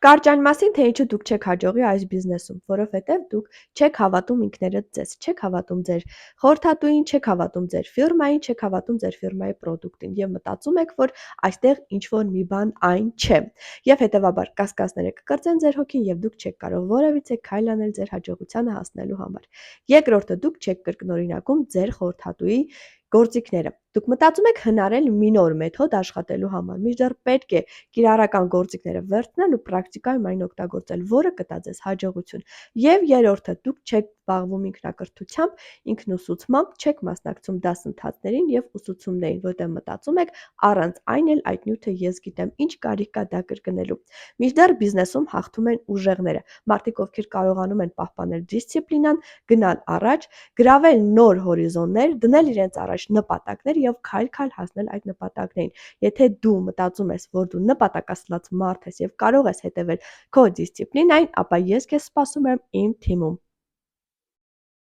Կարճ այն մասին, թե ինչու դուք չեք հաջողի այս բիզնեսում, որովհետև դուք չեք հավատում ինքներդ ձեզ, չեք հավատում ձեր խորհրդատուին, չեք հավատում ձեր ֆիրմային, չեք հավատում ձեր ֆիրմայի պրոդուկտին եւ մտածում եք, որ այստեղ ինչ-որ մի բան այն չէ։ Եվ հետեւաբար կասկածները կկրծեն ձեր հոգին եւ դուք չեք կարող որևիցե քայլ անել ձեր հաջողությանը հասնելու համար։ Երկրորդը, դուք չեք կրկնօրինակում ձեր խորհրդատուի գործիքները։ Դուք մտածում եք հնարել մի նոր մեթոդ աշխատելու համար, մինչդեռ պետք է կիրառական գործիքները վերցնել ու պրակտիկայում այն օգտագործել, որը կտա ձեզ հաջողություն։ Եվ երրորդը, դուք չեք զբաղվում ինքնակրթությամբ, ինքնուսուցմամբ, չեք մասնակցում դասընթացներին եւ ուսուցումներին, որտեղ մտածում եք առանց այն էլ այդ նյութը ես գիտեմ, ինչ կարիք կա դա կրկնելու։ Մինչդեռ բիզնեսում հաղթում են ուժեղները, մարդիկ, ովքեր կարողանում են պահպանել դիսցիպլինան, գնալ առաջ, գրավել նոր հորիզոններ, դնել իրենց առաջ նպատակներ եւ քայլ-քայլ հասնել այդ նպատակներին։ Եթե դու մտածում ես, որ դու նպատակասլաց մարդ ես եւ կարող ես հետևել քո դիսցիպլինային, ապա ես քեզ սպասում եմ իմ թիմում։